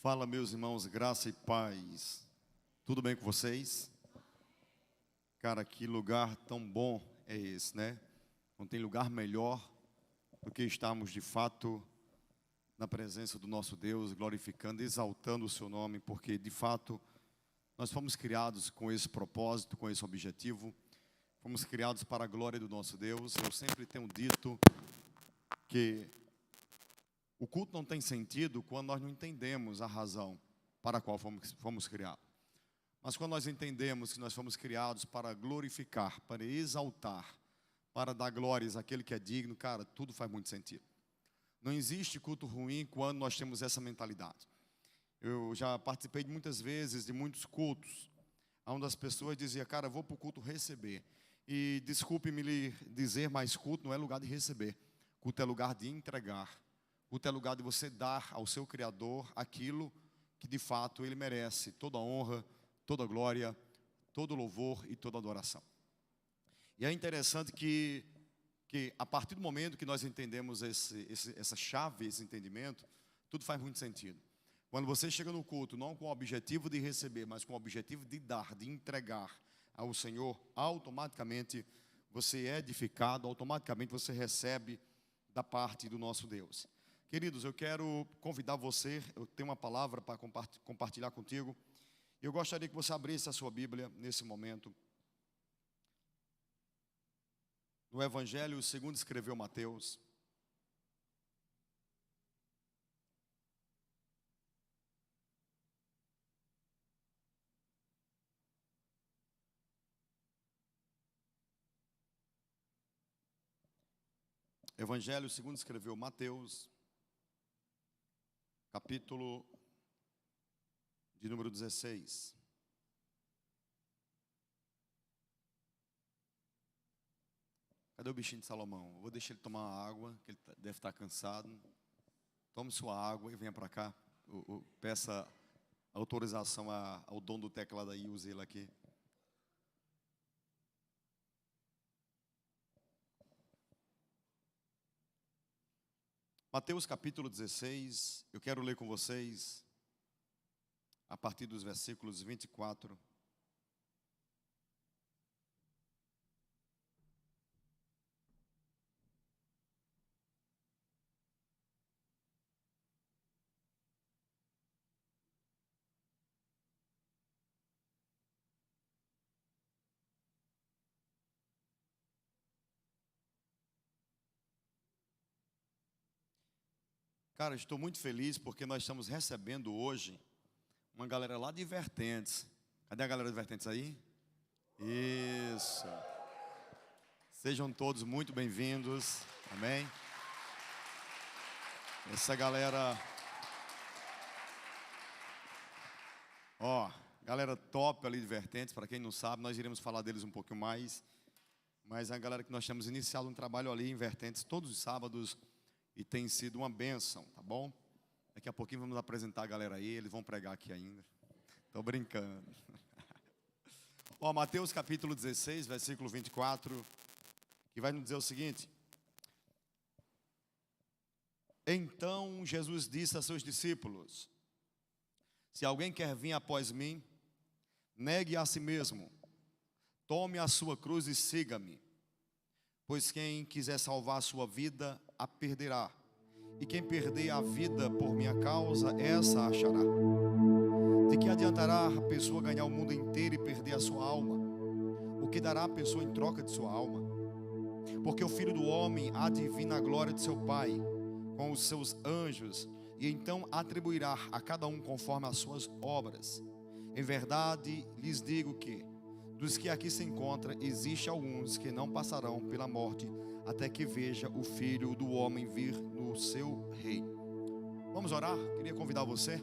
Fala, meus irmãos, graça e paz. Tudo bem com vocês? Cara, que lugar tão bom é esse, né? Não tem lugar melhor do que estarmos de fato na presença do nosso Deus, glorificando, exaltando o seu nome, porque de fato nós fomos criados com esse propósito, com esse objetivo. Fomos criados para a glória do nosso Deus. Eu sempre tenho dito que o culto não tem sentido quando nós não entendemos a razão para a qual fomos criados. Mas quando nós entendemos que nós fomos criados para glorificar, para exaltar, para dar glórias àquele que é digno, cara, tudo faz muito sentido. Não existe culto ruim quando nós temos essa mentalidade. Eu já participei de muitas vezes de muitos cultos, onde as pessoas diziam, cara, eu vou para o culto receber. E desculpe-me lhe dizer, mas culto não é lugar de receber. Culto é lugar de entregar. Culto é lugar de você dar ao seu Criador aquilo que de fato Ele merece. Toda honra, toda glória, todo louvor e toda adoração. E é interessante que a partir do momento que nós entendemos essa chave, esse entendimento, tudo faz muito sentido. Quando você chega no culto, não com o objetivo de receber, mas com o objetivo de dar, de entregar ao Senhor, automaticamente você é edificado, automaticamente você recebe da parte do nosso Deus. Queridos, eu quero convidar você, eu tenho uma palavra para compartilhar contigo. Eu gostaria que você abrisse a sua Bíblia nesse momento. No Evangelho segundo escreveu Mateus. Evangelho segundo escreveu Mateus, capítulo de número 16. Cadê o bichinho de Salomão? Eu vou deixar ele tomar uma água, que ele deve estar cansado. Tome sua água e venha para cá. Peça autorização ao dono do teclado aí, use ele aqui. Mateus capítulo 16, eu quero ler com vocês a partir dos versículos 24. Cara, estou muito feliz porque nós estamos recebendo hoje uma galera lá de Vertentes. Cadê a galera de Vertentes aí? Isso. Sejam todos muito bem-vindos. Amém? Essa galera... galera top ali de Vertentes. Para quem não sabe, nós iremos falar deles um pouquinho mais. Mas a galera que nós temos iniciado um trabalho ali em Vertentes todos os sábados. E tem sido uma bênção, tá bom? Daqui a pouquinho vamos apresentar a galera aí, eles vão pregar aqui ainda. Estou brincando. Mateus capítulo 16, versículo 24, que vai nos dizer o seguinte. Então Jesus disse a seus discípulos, se alguém quer vir após mim, negue a si mesmo, tome a sua cruz e siga-me. Pois quem quiser salvar a sua vida, a perderá. E quem perder a vida por minha causa, essa a achará. De que adiantará a pessoa ganhar o mundo inteiro e perder a sua alma? O que dará a pessoa em troca de sua alma? Porque o Filho do Homem há de vir na glória de seu Pai, com os seus anjos, e então atribuirá a cada um conforme as suas obras. Em verdade, lhes digo que dos que aqui se encontram, existe alguns que não passarão pela morte até que veja o Filho do Homem vir no seu reino. Vamos orar? Queria convidar você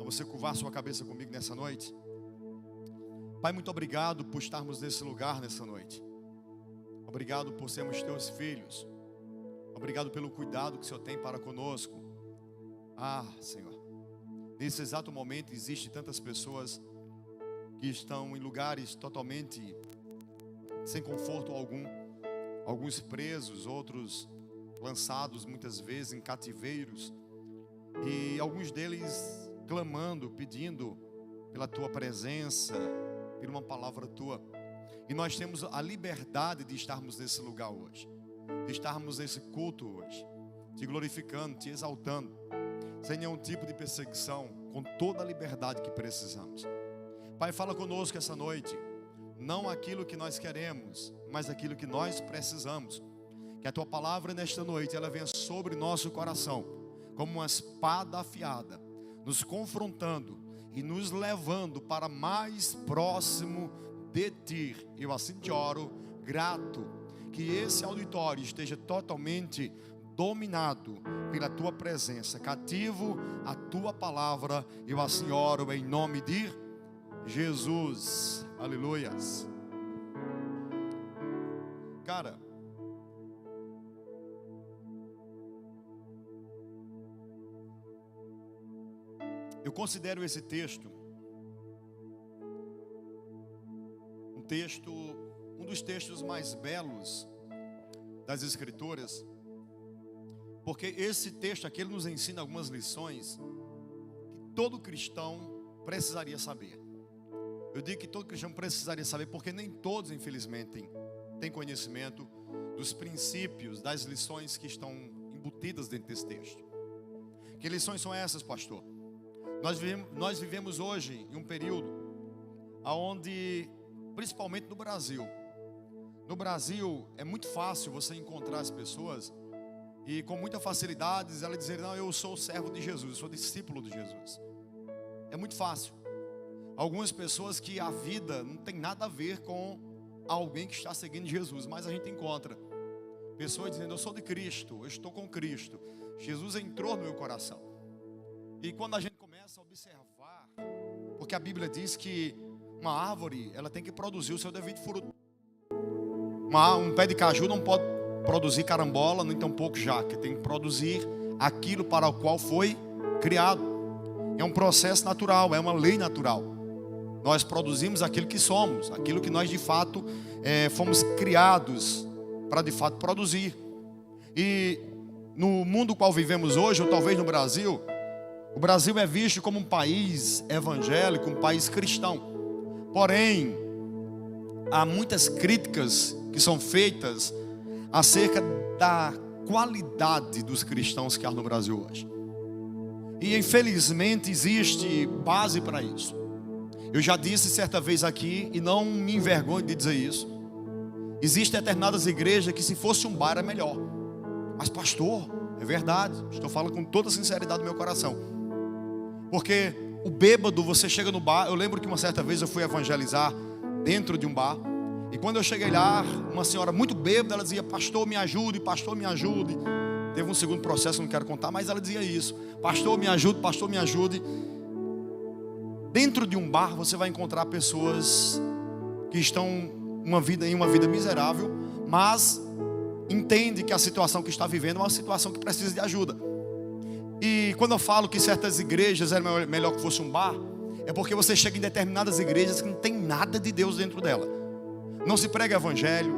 a você curvar sua cabeça comigo nessa noite. Pai, muito obrigado por estarmos nesse lugar nessa noite. Obrigado por sermos teus filhos. Obrigado pelo cuidado que o Senhor tem para conosco. Senhor, nesse exato momento existem tantas pessoas que estão em lugares totalmente sem conforto algum, alguns presos, outros lançados muitas vezes em cativeiros, e alguns deles clamando, pedindo pela tua presença, por uma palavra tua. E nós temos a liberdade de estarmos nesse lugar hoje, de estarmos nesse culto hoje, te glorificando, te exaltando, sem nenhum tipo de perseguição, com toda a liberdade que precisamos. Pai, fala conosco essa noite, não aquilo que nós queremos, mas aquilo que nós precisamos. Que a tua palavra nesta noite, ela venha sobre nosso coração, como uma espada afiada, nos confrontando e nos levando para mais próximo de ti. Eu assim te oro, grato, que esse auditório esteja totalmente dominado pela tua presença, cativo a tua palavra. Eu assim oro em nome de Jesus. Aleluias. Cara, eu considero esse texto um dos textos mais belos das Escrituras, porque esse texto aqui ele nos ensina algumas lições que todo cristão precisaria saber. Eu digo que todo cristão precisaria saber, porque nem todos, infelizmente, têm conhecimento dos princípios, das lições que estão embutidas dentro desse texto. Que lições são essas, pastor? Nós vivemos hoje em um período onde, principalmente no Brasil, é muito fácil você encontrar as pessoas e com muita facilidade elas dizerem: não, eu sou servo de Jesus, eu sou discípulo de Jesus. É muito fácil. Algumas pessoas que a vida não tem nada a ver com alguém que está seguindo Jesus, mas a gente encontra pessoas dizendo: eu sou de Cristo, eu estou com Cristo, Jesus entrou no meu coração. E quando a gente começa a observar, porque a Bíblia diz que uma árvore, ela tem que produzir o seu devido fruto. Um pé de caju não pode produzir carambola, nem tampouco jaca. Tem que produzir aquilo para o qual foi criado. É um processo natural, é uma lei natural. Nós produzimos aquilo que somos, aquilo que nós de fato fomos criados para de fato produzir. E no mundo qual vivemos hoje, ou talvez no Brasil, o Brasil é visto como um país evangélico, um país cristão. Porém, há muitas críticas que são feitas acerca da qualidade dos cristãos que há no Brasil hoje. E infelizmente existe base para isso. Eu já disse certa vez aqui, e não me envergonho de dizer isso: existem determinadas igrejas que se fosse um bar era melhor. Mas pastor, é verdade, estou falando com toda a sinceridade do meu coração. Porque o bêbado, você chega no bar. Eu lembro que uma certa vez eu fui evangelizar dentro de um bar, e quando eu cheguei lá, uma senhora muito bêbada, ela dizia: pastor, me ajude, pastor, me ajude. Teve um segundo processo que eu não quero contar, mas ela dizia isso: pastor, me ajude, pastor, me ajude. Dentro de um bar você vai encontrar pessoas que estão em uma vida miserável, mas entende que a situação que está vivendo é uma situação que precisa de ajuda. E quando eu falo que certas igrejas era melhor que fosse um bar, é porque você chega em determinadas igrejas que não tem nada de Deus dentro dela. Não se prega evangelho,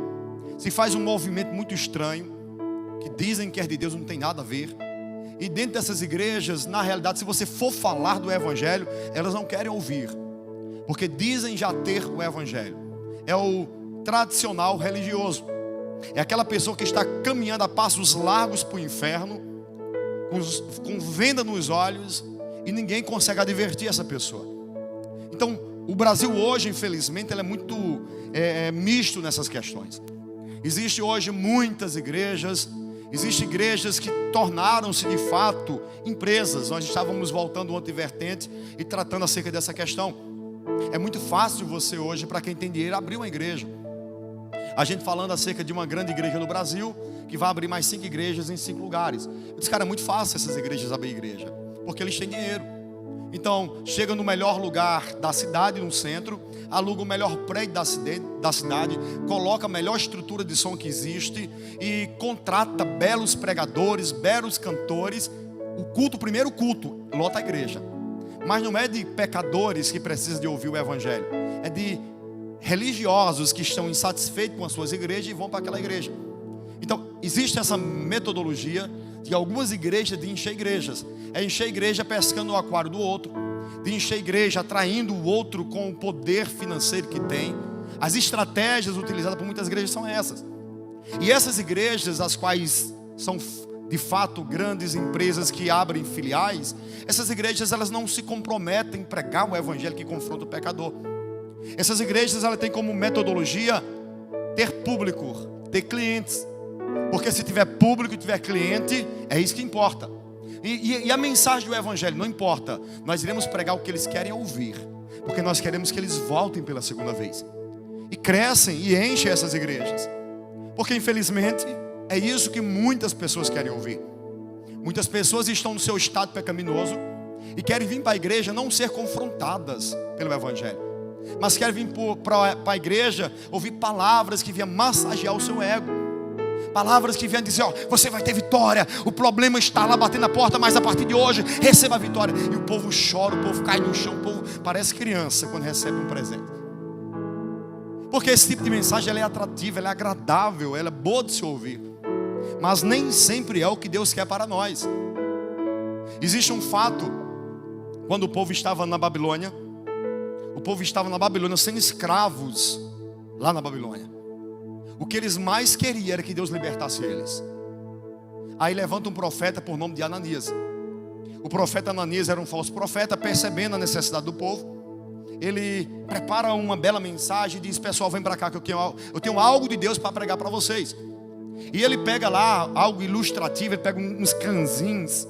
se faz um movimento muito estranho, que dizem que é de Deus, não tem nada a ver. E dentro dessas igrejas, na realidade, se você for falar do evangelho, elas não querem ouvir, porque dizem já ter o evangelho. É o tradicional religioso. É aquela pessoa que está caminhando a passos largos para o inferno, com venda nos olhos, e ninguém consegue advertir essa pessoa. Então, o Brasil hoje, infelizmente, ele é muito misto nessas questões. Existem hoje muitas igrejas. Existem igrejas que tornaram-se de fato empresas. Nós estávamos voltando ontem vertente e tratando acerca dessa questão. É muito fácil você hoje, para quem tem dinheiro, abrir uma igreja. A gente falando acerca de uma grande igreja no Brasil, que vai abrir mais 5 igrejas em 5 lugares. Eu disse: cara, é muito fácil essas igrejas abrir igreja, porque eles têm dinheiro. Então, chega no melhor lugar da cidade, no centro, aluga o melhor prédio da cidade, coloca a melhor estrutura de som que existe e contrata belos pregadores, belos cantores. O primeiro culto, lota a igreja. Mas não é de pecadores que precisam de ouvir o evangelho, é de religiosos que estão insatisfeitos com as suas igrejas e vão para aquela igreja. Então, existe essa metodologia de algumas igrejas de encher igrejas. É encher igreja pescando o aquário do outro, de encher igreja atraindo o outro com o poder financeiro que tem. As estratégias utilizadas por muitas igrejas são essas. E essas igrejas, as quais são de fato grandes empresas que abrem filiais, essas igrejas elas não se comprometem em pregar o evangelho que confronta o pecador. Essas igrejas elas têm como metodologia ter público, ter clientes. Porque se tiver público e tiver cliente, é isso que importa. E a mensagem do evangelho não importa. Nós iremos pregar o que eles querem ouvir, porque nós queremos que eles voltem pela segunda vez. E crescem e enchem essas igrejas. Porque infelizmente é isso que muitas pessoas querem ouvir. Muitas pessoas estão no seu estado pecaminoso e querem vir para a igreja não ser confrontadas pelo evangelho, mas querem vir para a igreja ouvir palavras que venham massagear o seu ego. Palavras que venham dizer, ó, você vai ter vitória. O problema está lá batendo na porta, mas a partir de hoje receba a vitória. E o povo chora, o povo cai no chão, o povo parece criança quando recebe um presente. Porque esse tipo de mensagem ela é atrativa, ela é agradável, ela é boa de se ouvir. Mas nem sempre é o que Deus quer para nós. Existe um fato. Quando o povo estava na Babilônia, o povo estava na Babilônia sendo escravos lá na Babilônia. O que eles mais queriam era que Deus libertasse eles. Aí levanta um profeta por nome de Ananias. O profeta Ananias era um falso profeta, percebendo a necessidade do povo. Ele prepara uma bela mensagem e diz, pessoal, vem para cá que eu tenho algo de Deus para pregar para vocês. E ele pega lá algo ilustrativo, ele pega uns canzinhos,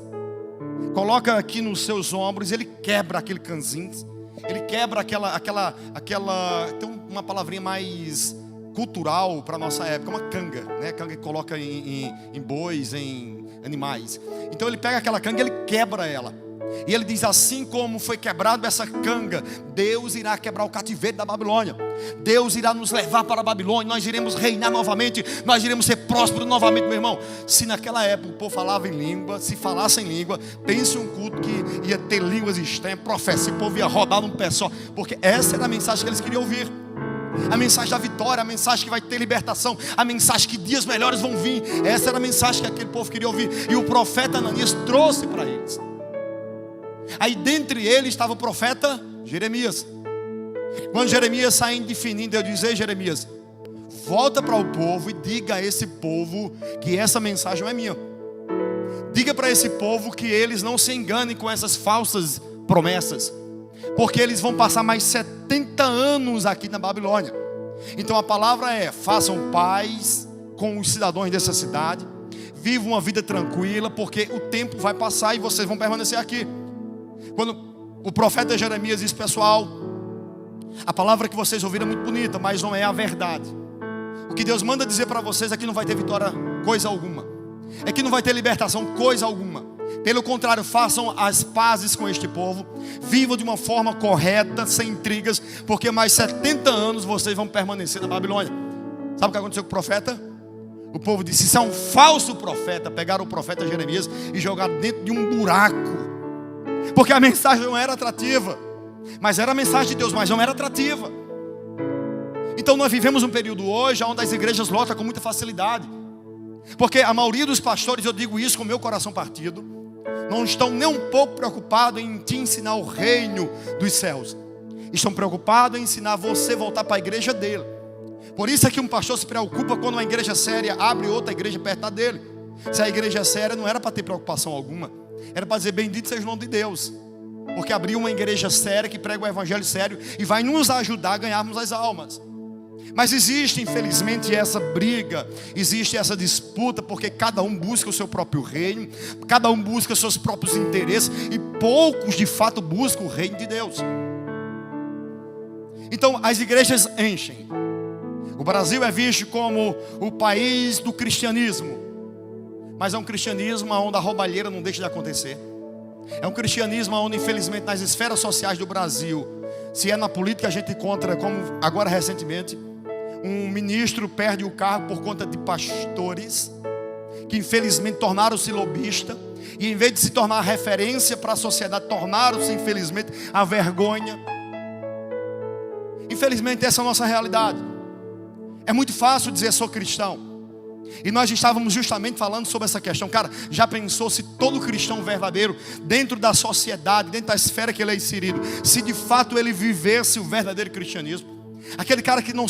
coloca aqui nos seus ombros, ele quebra aquele canzinho. Ele quebra aquela tem uma palavrinha mais cultural para a nossa época, uma canga, né? Canga que coloca em bois, em animais. Então ele pega aquela canga e ele quebra ela. E ele diz, assim como foi quebrado essa canga, Deus irá quebrar o cativeiro da Babilônia. Deus irá nos levar para a Babilônia, nós iremos reinar novamente, nós iremos ser prósperos novamente, meu irmão. Se naquela época o povo falava em língua, se falasse em língua, pense um culto que ia ter línguas estranhas, profecia, o povo ia rodar num pé só, porque essa era a mensagem que eles queriam ouvir. A mensagem da vitória, a mensagem que vai ter libertação, a mensagem que dias melhores vão vir. Essa era a mensagem que aquele povo queria ouvir. E o profeta Ananias trouxe para eles. Aí dentre eles estava o profeta Jeremias. Quando Jeremias sai definindo, eu disse, ei Jeremias, volta para o povo e diga a esse povo que essa mensagem não é minha. Diga para esse povo que eles não se enganem com essas falsas promessas, porque eles vão passar mais 70 anos aqui na Babilônia. Então a palavra é, façam paz com os cidadãos dessa cidade, vivam uma vida tranquila, porque o tempo vai passar e vocês vão permanecer aqui. Quando o profeta Jeremias diz, pessoal, a palavra que vocês ouviram é muito bonita, mas não é a verdade. O que Deus manda dizer para vocês é que não vai ter vitória coisa alguma, é que não vai ter libertação coisa alguma. Pelo contrário, façam as pazes com este povo, vivam de uma forma correta, sem intrigas, porque mais 70 anos vocês vão permanecer na Babilônia. Sabe o que aconteceu com o profeta? O povo disse, isso é um falso profeta. Pegaram o profeta Jeremias e jogaram dentro de um buraco, porque a mensagem não era atrativa, mas era a mensagem de Deus, mas não era atrativa. Então nós vivemos um período hoje onde as igrejas lotam com muita facilidade, porque a maioria dos pastores, eu digo isso com o meu coração partido, não estão nem um pouco preocupados em te ensinar o reino dos céus. Estão preocupados em ensinar você a voltar para a igreja dele. Por isso é que um pastor se preocupa quando uma igreja séria abre outra igreja perto dele. Se a igreja é séria, não era para ter preocupação alguma, era para dizer, bendito seja o nome de Deus, porque abriu uma igreja séria, que prega o evangelho sério, e vai nos ajudar a ganharmos as almas. Mas existe infelizmente essa briga, existe essa disputa, porque cada um busca o seu próprio reino, cada um busca os seus próprios interesses, e poucos de fato buscam o reino de Deus. Então as igrejas enchem. O Brasil é visto como o país do cristianismo, mas é um cristianismo onde a roubalheira não deixa de acontecer. É um cristianismo onde infelizmente nas esferas sociais do Brasil, se é na política a gente encontra, como agora recentemente, um ministro perde o cargo por conta de pastores que infelizmente tornaram-se lobista, e em vez de se tornar referência para a sociedade, tornaram-se infelizmente a vergonha. Infelizmente essa é a nossa realidade. É muito fácil dizer sou cristão, E nós estávamos justamente falando sobre essa questão. Cara, já pensou se todo cristão verdadeiro, dentro da sociedade, dentro da esfera que ele é inserido, se de fato ele vivesse o verdadeiro cristianismo? Aquele cara que não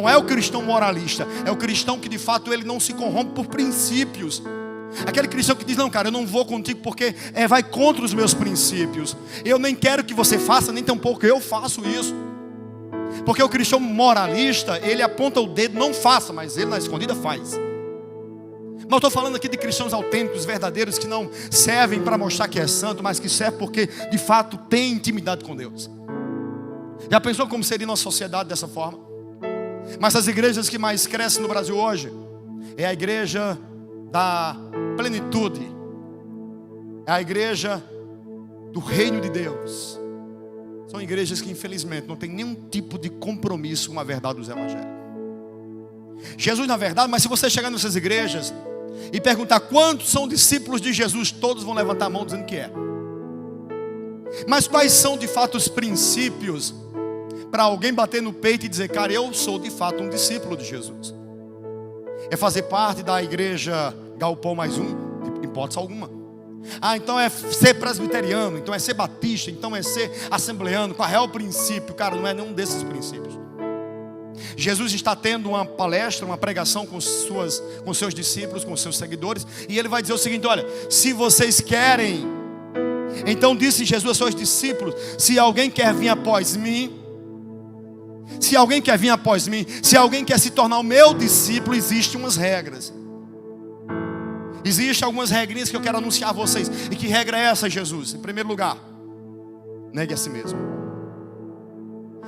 é o cristão moralista, é o cristão que de fato ele não se corrompe por princípios. Aquele cristão que diz, não cara, eu não vou contigo porque vai contra os meus princípios. Eu nem quero que você faça, nem tampouco eu faço isso. Porque o cristão moralista, ele aponta o dedo, não faça, mas ele na escondida faz. Mas eu estou falando aqui de cristãos autênticos, verdadeiros, que não servem para mostrar que é santo, mas que servem porque de fato tem intimidade com Deus. Já pensou como seria nossa sociedade dessa forma? Mas as igrejas que mais crescem no Brasil hoje é a igreja da plenitude, é a igreja do reino de Deus. São igrejas que infelizmente não tem nenhum tipo de compromisso com a verdade dos evangelhos. Jesus na verdade, mas se você chegar nessas igrejas e perguntar quantos são discípulos de Jesus, todos vão levantar a mão dizendo que é. Mas quais são de fato os princípios para alguém bater no peito e dizer, cara, eu sou de fato um discípulo de Jesus? É fazer parte da igreja Galpão mais um? De hipótese alguma. Então é ser presbiteriano, então é ser batista, então é ser assembleano. Qual é o princípio? Cara, não é nenhum desses princípios. Jesus está tendo uma palestra, uma pregação com seus discípulos, com seus seguidores, e ele vai dizer o seguinte, olha, se vocês querem, então disse Jesus aos seus discípulos, se alguém quer vir após mim, se alguém quer se tornar o meu discípulo, existem umas regras. Existem algumas regrinhas que eu quero anunciar a vocês. E que regra é essa, Jesus? Em primeiro lugar, negue a si mesmo.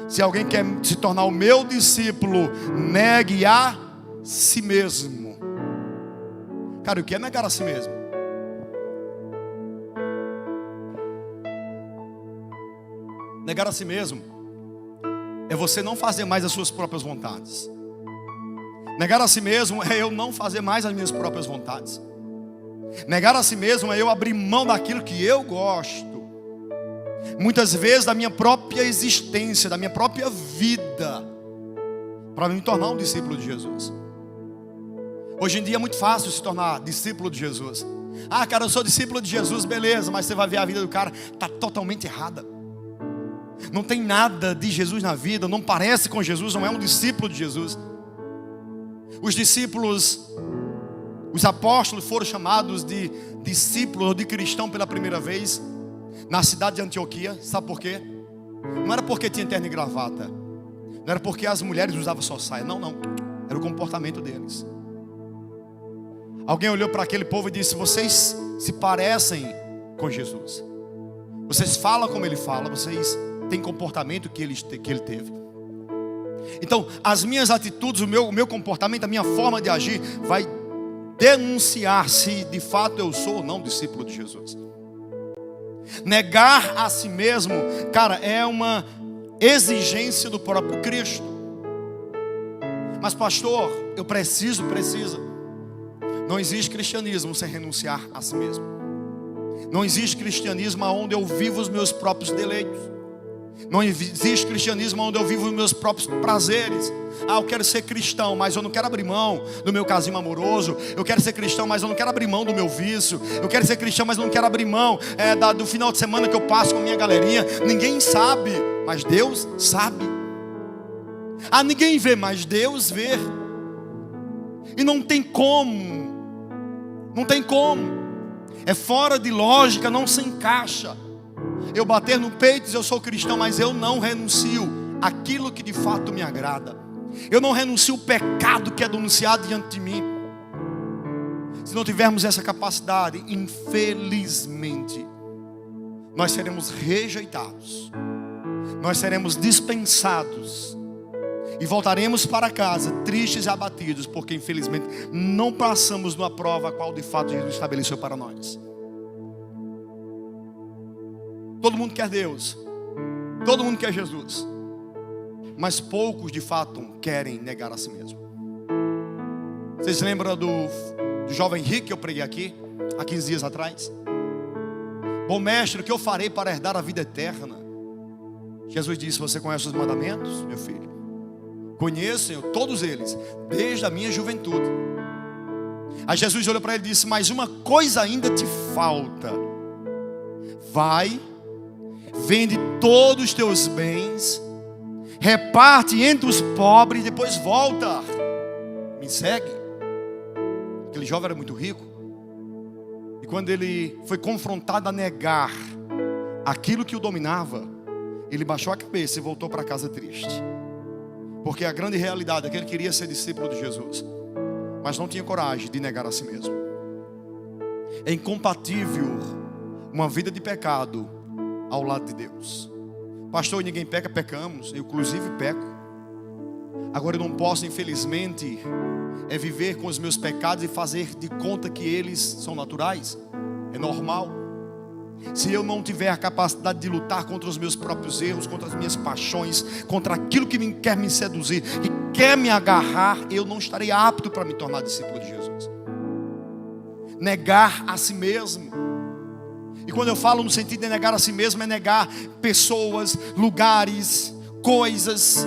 Se alguém quer se tornar o meu discípulo, negue a si mesmo. Cara, o que é negar a si mesmo? Negar a si mesmo é você não fazer mais as suas próprias vontades. Negar a si mesmo é eu não fazer mais as minhas próprias vontades. Negar a si mesmo é eu abrir mão daquilo que eu gosto. Muitas vezes da minha própria existência, da minha própria vida, para me tornar um discípulo de Jesus. Hoje em dia é muito fácil se tornar discípulo de Jesus. Ah, cara, eu sou discípulo de Jesus, beleza, mas você vai ver a vida do cara, está totalmente errada. Não tem nada de Jesus na vida, não parece com Jesus, não é um discípulo de Jesus. Os discípulos, os apóstolos foram chamados de discípulos ou de cristão pela primeira vez na cidade de Antioquia. Sabe por quê? Não era porque tinha terno e gravata, não era porque as mulheres usavam só saia, não, era o comportamento deles. Alguém olhou para aquele povo e disse, vocês se parecem com Jesus, vocês falam como ele fala, vocês têm comportamento que ele teve. Então as minhas atitudes, o meu comportamento, a minha forma de agir vai denunciar se de fato eu sou ou não discípulo de Jesus. Negar a si mesmo, cara, é uma exigência do próprio Cristo. Mas pastor, eu preciso. Não existe cristianismo sem renunciar a si mesmo. Não existe cristianismo onde eu vivo os meus próprios deleitos. Não existe cristianismo onde eu vivo os meus próprios prazeres. Eu quero ser cristão, mas eu não quero abrir mão do meu casinho amoroso. Eu quero ser cristão, mas eu não quero abrir mão do meu vício. Eu quero ser cristão, mas eu não quero abrir mão do final de semana que eu passo com a minha galerinha. Ninguém sabe, mas Deus sabe. Ninguém vê, mas Deus vê. E não tem como. É fora de lógica, não se encaixa eu bater no peito e dizer eu sou cristão, mas eu não renuncio aquilo que de fato me agrada. Eu não renuncio o pecado que é denunciado diante de mim. Se não tivermos essa capacidade, infelizmente, nós seremos rejeitados, nós seremos dispensados e voltaremos para casa tristes e abatidos, porque infelizmente não passamos numa prova a qual de fato Jesus estabeleceu para nós. Todo mundo quer Deus, todo mundo quer Jesus, mas poucos de fato querem negar a si mesmo. Vocês lembram do jovem rico que eu preguei aqui há 15 dias atrás? Bom mestre, o que eu farei para herdar a vida eterna? Jesus disse, você conhece os mandamentos, meu filho? Conheço, Senhor, todos eles, desde a minha juventude. Aí Jesus olhou para ele e disse: mas uma coisa ainda te falta. Vai, vende todos os teus bens, reparte entre os pobres e depois volta, me segue. Aquele jovem era muito rico, e quando ele foi confrontado a negar aquilo que o dominava, ele baixou a cabeça e voltou para casa triste. Porque a grande realidade é que ele queria ser discípulo de Jesus, mas não tinha coragem de negar a si mesmo. É incompatível uma vida de pecado ao lado de Deus. Pastor, ninguém peca, pecamos, eu inclusive peco. Agora eu não posso, infelizmente, viver com os meus pecados e fazer de conta que eles são naturais. É normal. Se eu não tiver a capacidade de lutar contra os meus próprios erros, contra as minhas paixões, contra aquilo que quer me seduzir, que quer me agarrar, eu não estarei apto para me tornar discípulo de Jesus. Negar a si mesmo. E quando eu falo no sentido de negar a si mesmo, é negar pessoas, lugares, coisas.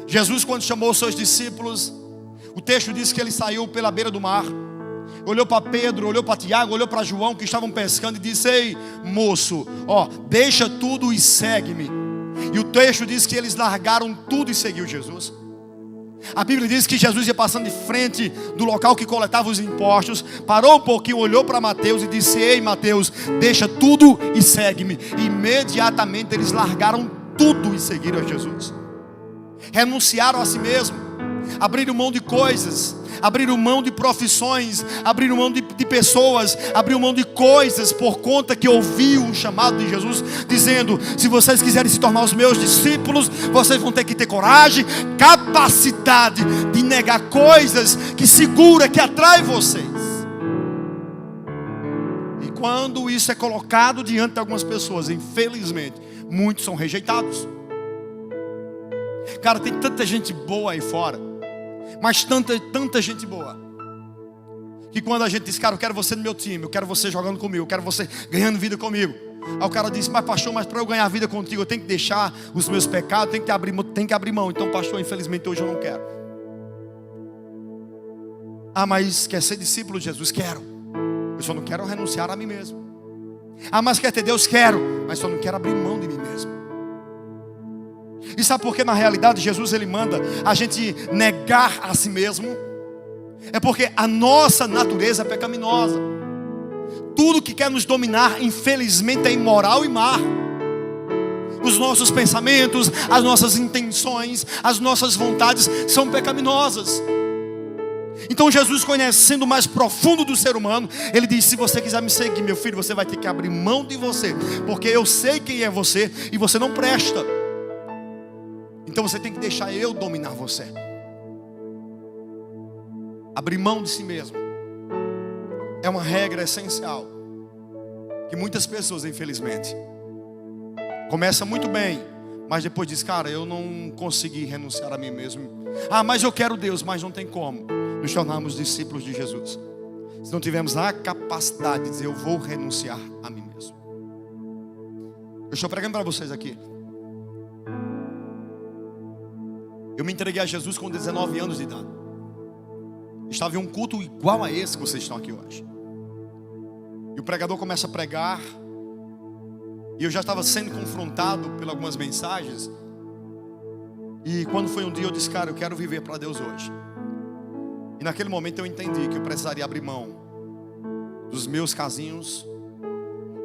Jesus, quando chamou os seus discípulos, o texto diz que ele saiu pela beira do mar, olhou para Pedro, olhou para Tiago, olhou para João, que estavam pescando, e disse: ei, moço, deixa tudo e segue-me. E o texto diz que eles largaram tudo e seguiu Jesus. A Bíblia diz que Jesus ia passando de frente do local que coletava os impostos, parou um pouquinho, olhou para Mateus e disse: ei, Mateus, deixa tudo e segue-me. Imediatamente eles largaram tudo e seguiram a Jesus. Renunciaram a si mesmo, abriram mão de coisas, abriram mão de profissões, abriram mão de pessoas, abriram mão de coisas, por conta que ouviu o chamado de Jesus, dizendo: se vocês quiserem se tornar os meus discípulos, vocês vão ter que ter coragem, capacidade de negar coisas que segura, que atrai vocês. E quando isso é colocado diante de algumas pessoas, infelizmente, muitos são rejeitados. Cara, tem tanta gente boa aí fora, mas tanta gente boa, que quando a gente diz: cara, eu quero você no meu time, eu quero você jogando comigo, eu quero você ganhando vida comigo. Aí o cara diz: mas pastor, mas para eu ganhar vida contigo eu tenho que deixar os meus pecados, tenho que abrir mão. Então pastor, infelizmente hoje eu não quero. Ah, mas quer ser discípulo de Jesus? Quero. Eu só não quero renunciar a mim mesmo. Ah, mas quer ter Deus? Quero. Mas só não quero abrir mão de mim mesmo. E sabe por que na realidade Jesus ele manda a gente negar a si mesmo? É porque a nossa natureza é pecaminosa. Tudo que quer nos dominar, infelizmente, é imoral e má. Os nossos pensamentos, as nossas intenções, as nossas vontades são pecaminosas. Então Jesus, conhecendo o mais profundo do ser humano, ele diz: se você quiser me seguir, meu filho, você vai ter que abrir mão de você, porque eu sei quem é você e você não presta. Então você tem que deixar eu dominar você. Abrir mão de si mesmo é uma regra essencial, que muitas pessoas, infelizmente, começam muito bem, mas depois diz: cara, eu não consegui renunciar a mim mesmo. Ah, mas eu quero Deus. Mas não tem como nos tornarmos discípulos de Jesus se não tivermos a capacidade de dizer: eu vou renunciar a mim mesmo. Eu estou pregando para vocês aqui. Eu me entreguei a Jesus com 19 anos de idade. Estava em um culto igual a esse que vocês estão aqui hoje. E o pregador começa a pregar, e eu já estava sendo confrontado por algumas mensagens. E quando foi um dia eu disse: cara, eu quero viver para Deus hoje. E naquele momento eu entendi que eu precisaria abrir mão dos meus casinhos,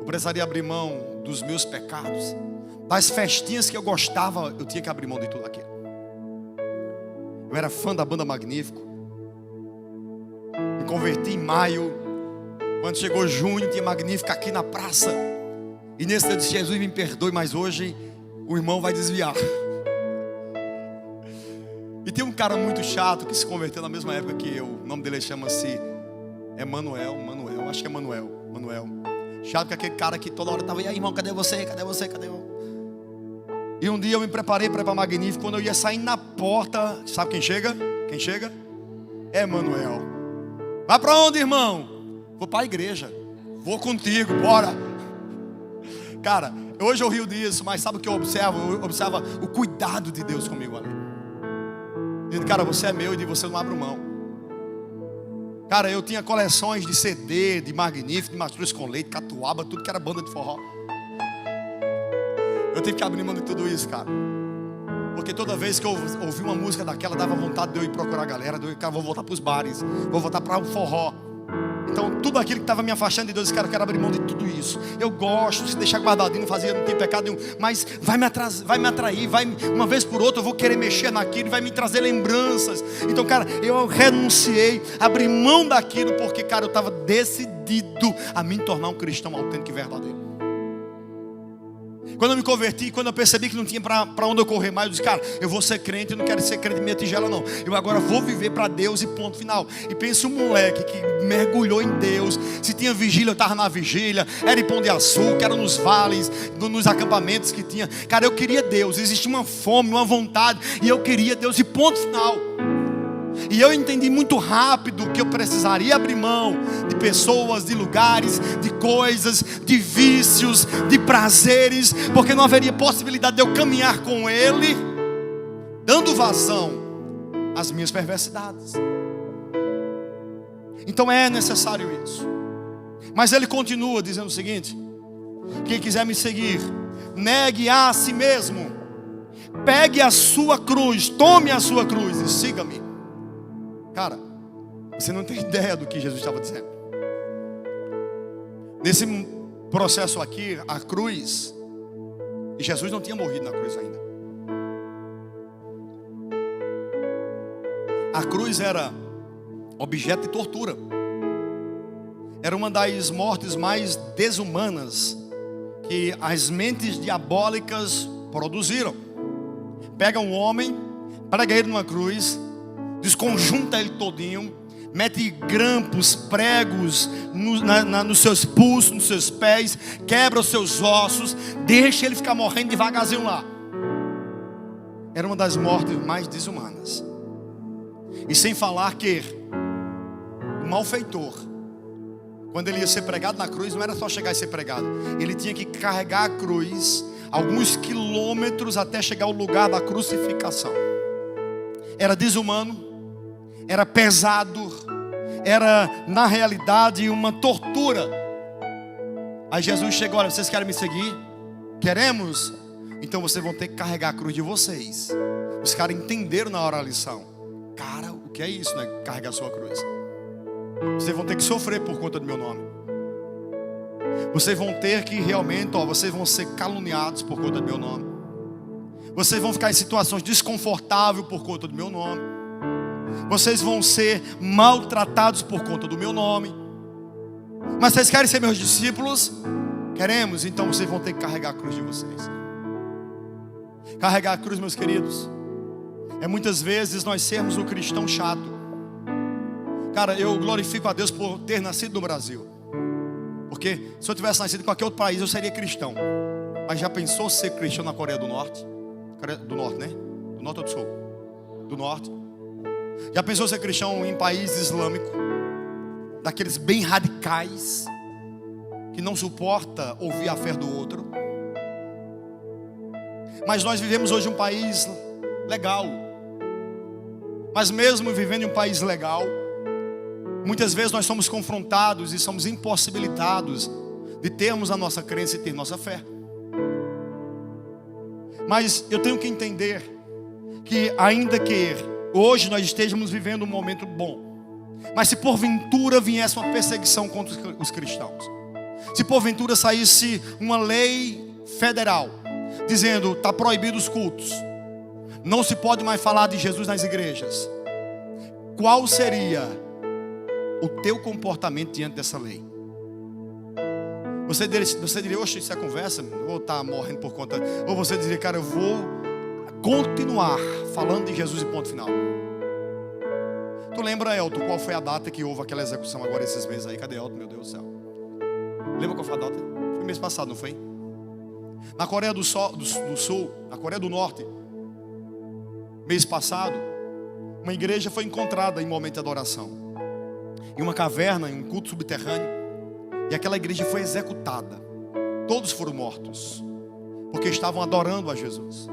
eu precisaria abrir mão dos meus pecados, das festinhas que eu gostava, eu tinha que abrir mão de tudo aquilo. Eu era fã da banda Magnífico. Me converti em maio. Quando chegou junho, tinha Magnífico aqui na praça. E nesse dia eu disse: Jesus, me perdoe, mas hoje o irmão vai desviar. E tem um cara muito chato que se converteu na mesma época que eu. O nome dele chama-se Manuel, acho que é Manuel. Chato que é aquele cara que toda hora estava: e aí, irmão, cadê você? Cadê você? Cadê eu? E um dia eu me preparei para ir para Magnífico. Quando eu ia sair na porta, sabe quem chega? Quem chega? É Manuel. Vai para onde, irmão? Vou para a igreja. Vou contigo, bora. Cara, hoje eu rio disso, mas sabe o que eu observo? Eu observo o cuidado de Deus comigo ali. Dizendo: cara, você é meu e de você eu não abro mão. Cara, eu tinha coleções de CD, de Magnífico, de Mastruz com Leite, Catuaba, tudo que era banda de forró. Eu tive que abrir mão de tudo isso, cara. Porque toda vez que eu ouvi uma música daquela, dava vontade de eu ir procurar a galera. Cara, vou voltar para os bares, vou voltar para o forró. Então tudo aquilo que estava me afastando de Deus, cara, eu quero abrir mão de tudo isso. Eu gosto, se deixar guardadinho, não tem pecado nenhum. Mas vai me atrair, uma vez por outra eu vou querer mexer naquilo e vai me trazer lembranças. Então, cara, eu renunciei, abri mão daquilo, porque, cara, eu estava decidido a me tornar um cristão autêntico e verdadeiro. Quando eu me converti, quando eu percebi que não tinha para onde eu correr mais, eu disse, cara, eu vou ser crente, eu não quero ser crente minha tigela não. Eu agora vou viver para Deus e ponto final. E pensa um moleque que mergulhou em Deus. Se tinha vigília, eu estava na vigília. Era em Pão de Açúcar, era nos vales, nos acampamentos que tinha. Cara, eu queria Deus, existia uma fome, uma vontade, e eu queria Deus e ponto final. E eu entendi muito rápido que eu precisaria abrir mão de pessoas, de lugares, de coisas, de vícios, de prazeres, porque não haveria possibilidade de eu caminhar com Ele, dando vazão às minhas perversidades. Então é necessário isso. Mas ele continua dizendo o seguinte: quem quiser me seguir, negue a si mesmo, pegue a sua cruz, tome a sua cruz e siga-me. Cara, você não tem ideia do que Jesus estava dizendo. Nesse processo aqui, a cruz, e Jesus não tinha morrido na cruz ainda. A cruz era objeto de tortura. Era uma das mortes mais desumanas que as mentes diabólicas produziram. Pega um homem, prega ele numa cruz, desconjunta ele todinho, mete grampos, pregos nos seus pulsos, nos seus pés, quebra os seus ossos, deixa ele ficar morrendo devagarzinho lá. Era uma das mortes mais desumanas. E sem falar que o malfeitor, quando ele ia ser pregado na cruz, não era só chegar e ser pregado, ele tinha que carregar a cruz alguns quilômetros até chegar ao lugar da crucificação. Era desumano, era pesado, era na realidade uma tortura. Aí Jesus chegou: olha, vocês querem me seguir? Queremos? Então vocês vão ter que carregar a cruz de vocês. Os caras entenderam na hora a lição. Cara, o que é isso, né? Carregar a sua cruz. Vocês vão ter que sofrer por conta do meu nome. Vocês vão ter que realmente, vocês vão ser caluniados por conta do meu nome. Vocês vão ficar em situações desconfortáveis por conta do meu nome. Vocês vão ser maltratados por conta do meu nome. Mas vocês querem ser meus discípulos? Queremos, então vocês vão ter que carregar a cruz de vocês. Carregar a cruz, meus queridos, é muitas vezes nós sermos um cristão chato. Cara, eu glorifico a Deus por ter nascido no Brasil. Porque se eu tivesse nascido em qualquer outro país, eu seria cristão. Mas já pensou ser cristão na Coreia do Norte? Coreia do Norte, né? Do Norte ou do Sul? Do Norte. Já pensou ser cristão em país islâmico, daqueles bem radicais, que não suporta ouvir a fé do outro? Mas nós vivemos hoje um país legal. Mas mesmo vivendo em um país legal, muitas vezes nós somos confrontados e somos impossibilitados de termos a nossa crença e ter nossa fé. Mas eu tenho que entender que ainda que hoje nós estejamos vivendo um momento bom, mas se porventura viesse uma perseguição contra os cristãos, se porventura saísse uma lei federal dizendo está proibido os cultos, não se pode mais falar de Jesus nas igrejas, qual seria o teu comportamento diante dessa lei? Você diria, oxe, isso é conversa, eu vou estar morrendo por conta. Ou você diria, cara, eu vou continuar falando de Jesus e ponto final. Tu lembra, Elton, qual foi a data que houve aquela execução agora esses meses aí? Cadê Elton, meu Deus do céu? Lembra qual foi a data? Foi mês passado, não foi? Na Coreia do Sul, na Coreia do Norte, mês passado, uma igreja foi encontrada em momento de adoração, em uma caverna, em um culto subterrâneo. E aquela igreja foi executada. Todos foram mortos, porque estavam adorando a Jesus.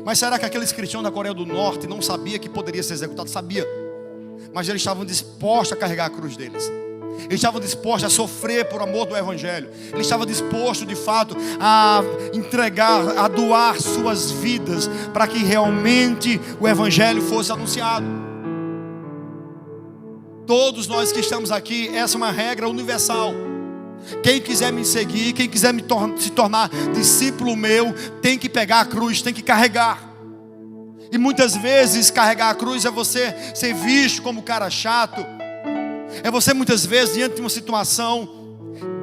Mas será que aqueles cristãos da Coreia do Norte não sabiam que poderia ser executado? Sabia. mas eles estavam dispostos a carregar a cruz deles. Eles estavam dispostos a sofrer por amor do Evangelho. Eles estavam dispostos de fato a entregar, a doar suas vidas para que realmente o Evangelho fosse anunciado. Todos nós que estamos aqui, essa é uma regra universal. Quem quiser me seguir, quem quiser se tornar discípulo meu, tem que pegar a cruz, tem que carregar. E muitas vezes carregar a cruz é você ser visto como cara chato. É você muitas vezes diante de uma situação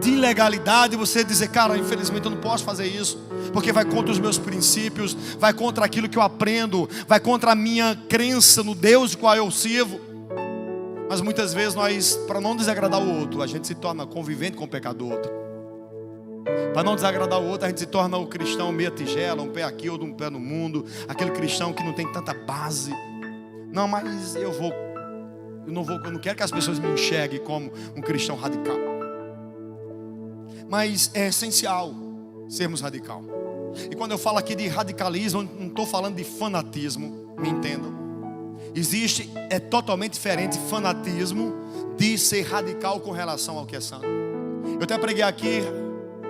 de ilegalidade, você dizer, cara, infelizmente eu não posso fazer isso, porque vai contra os meus princípios, vai contra aquilo que eu aprendo, vai contra a minha crença no Deus de qual eu sirvo. Mas muitas vezes nós, para não desagradar o outro, a gente se torna convivente com o pecado do outro. Para não desagradar o outro, a gente se torna o cristão meia tigela, um pé aqui, outro um pé no mundo, aquele cristão que não tem tanta base. Não, mas eu não quero que as pessoas me enxerguem como um cristão radical. Mas é essencial sermos radical. E quando eu falo aqui de radicalismo, eu não estou falando de fanatismo, me entendam. É totalmente diferente fanatismo de ser radical com relação ao que é santo. Eu até preguei aqui,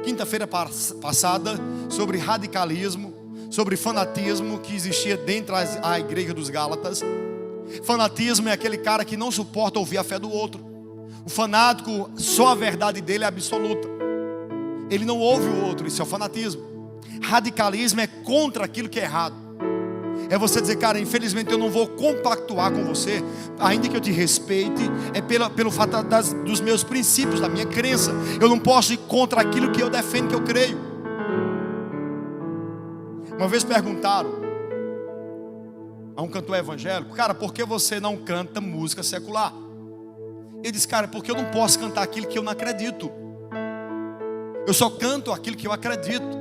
quinta-feira passada, sobre radicalismo, sobre fanatismo que existia dentro da igreja dos Gálatas. Fanatismo é aquele cara que não suporta ouvir a fé do outro. O fanático, só a verdade dele é absoluta. Ele não ouve o outro, isso é o fanatismo. Radicalismo é contra aquilo que é errado. É você dizer, cara, infelizmente eu não vou compactuar com você, ainda que eu te respeite, é pelo fato dos meus princípios, da minha crença. Eu não posso ir contra aquilo que eu defendo, que eu creio. Uma vez perguntaram a um cantor evangélico, cara, por que você não canta música secular? Ele disse, cara, porque eu não posso cantar aquilo que eu não acredito. Eu só canto aquilo que eu acredito.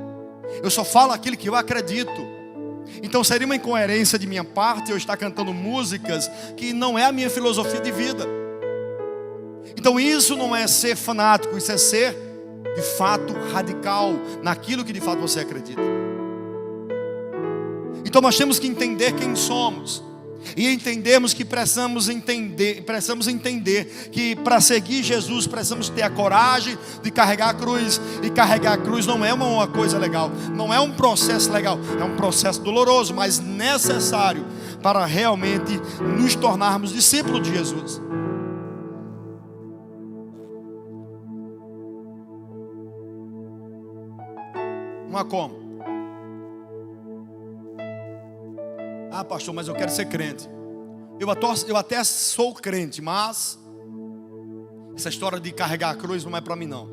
Eu só falo aquilo que eu acredito. Então seria uma incoerência de minha parte eu estar cantando músicas que não é a minha filosofia de vida. Então isso não é ser fanático, isso é ser de fato radical naquilo que de fato você acredita. Então nós temos que entender quem somos. E entendermos que precisamos entender que para seguir Jesus precisamos ter a coragem de carregar a cruz. E carregar a cruz não é uma coisa legal, não é um processo legal, é um processo doloroso, mas necessário para realmente nos tornarmos discípulos de Jesus. Não há como. Ah, pastor, mas eu quero ser crente. Eu até sou crente, mas essa história de carregar a cruz não é para mim não.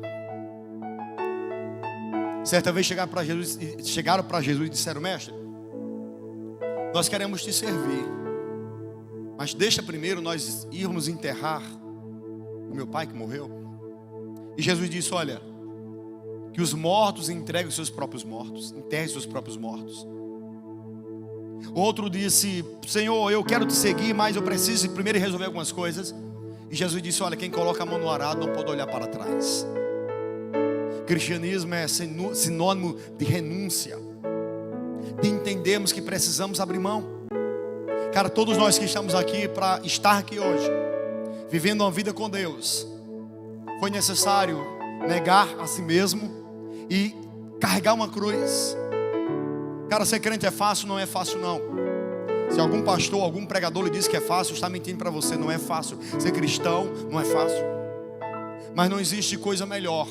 Certa vez chegaram para Jesus e disseram, mestre, nós queremos te servir, mas deixa primeiro nós irmos enterrar o meu pai que morreu. E Jesus disse, olha, que os mortos entreguem os seus próprios mortos, enterrem seus próprios mortos. Outro disse, Senhor, eu quero te seguir, mas eu preciso primeiro resolver algumas coisas. E Jesus disse, olha, quem coloca a mão no arado não pode olhar para trás. Cristianismo é sinônimo de renúncia, de entendermos que precisamos abrir mão. Cara, todos nós que estamos aqui, para estar aqui hoje, vivendo uma vida com Deus, foi necessário negar a si mesmo e carregar uma cruz. Cara, ser crente é fácil? Não é fácil não. Se algum pastor, algum pregador lhe diz que é fácil, está mentindo para você, não é fácil. Ser cristão não é fácil. Mas não existe coisa melhor,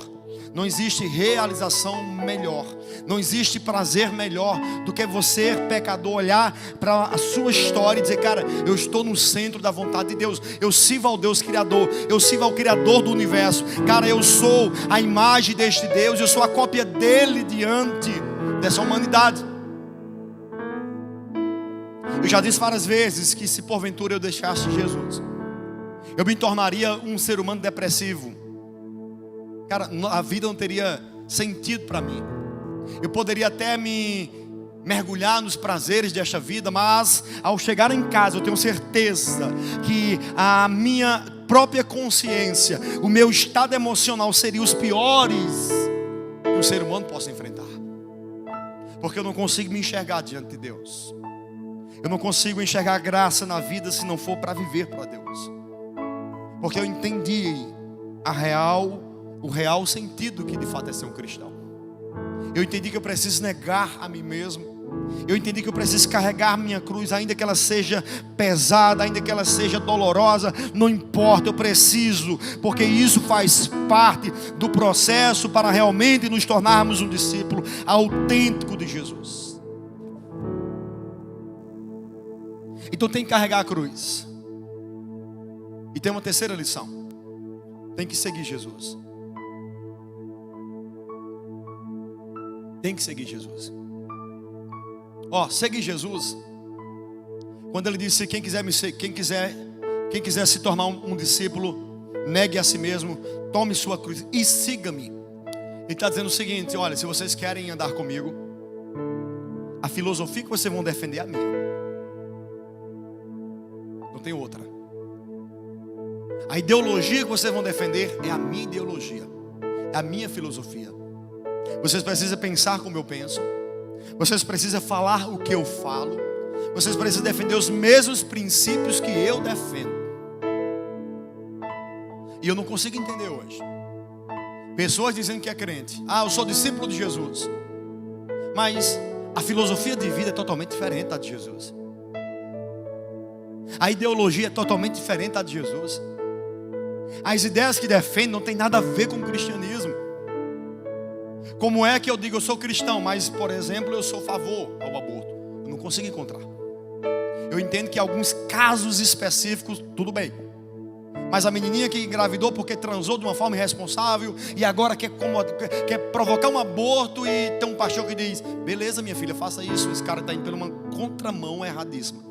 não existe realização melhor, não existe prazer melhor do que você, pecador, olhar para a sua história e dizer, cara, eu estou no centro da vontade de Deus. Eu sirvo ao Deus Criador, eu sirvo ao Criador do universo. Cara, eu sou a imagem deste Deus, eu sou a cópia dele diante dessa humanidade. Eu já disse várias vezes que se porventura eu deixasse Jesus, eu me tornaria um ser humano depressivo. Cara, a vida não teria sentido para mim. Eu poderia até me mergulhar nos prazeres desta vida, mas ao chegar em casa eu tenho certeza que a minha própria consciência, o meu estado emocional seria os piores que um ser humano possa enfrentar. Porque eu não consigo me enxergar diante de Deus. Eu não consigo enxergar graça na vida se não for para viver para Deus. Porque eu entendi o real sentido que de fato é ser um cristão. Eu entendi que eu preciso negar a mim mesmo. Eu entendi que eu preciso carregar minha cruz, ainda que ela seja pesada, ainda que ela seja dolorosa, não importa, eu preciso, porque isso faz parte do processo para realmente nos tornarmos um discípulo autêntico de Jesus. Então tem que carregar a cruz. E tem uma terceira lição: tem que seguir Jesus. Tem que seguir Jesus. Seguir Jesus. Quando ele disse: quem quiser se tornar um discípulo, negue a si mesmo, tome sua cruz e siga-me. Ele está dizendo o seguinte: olha, se vocês querem andar comigo, a filosofia que vocês vão defender é a minha. Não tem outra. A ideologia que vocês vão defender é a minha ideologia, é a minha filosofia. Vocês precisam pensar como eu penso. Vocês precisam falar o que eu falo. Vocês precisam defender os mesmos princípios que eu defendo. E eu não consigo entender hoje pessoas dizendo que é crente: eu sou discípulo de Jesus, mas a filosofia de vida é totalmente diferente da de Jesus. A ideologia é totalmente diferente da de Jesus. As ideias que defendem não tem nada a ver com o cristianismo. Como é que eu digo eu sou cristão, mas, por exemplo, eu sou a favor ao aborto? Eu não consigo encontrar. Eu entendo que em alguns casos específicos, tudo bem. Mas a menininha que engravidou porque transou de uma forma irresponsável e agora quer provocar um aborto, e tem um pastor que diz: beleza, minha filha, faça isso. Esse cara está indo pela uma contramão erradíssima.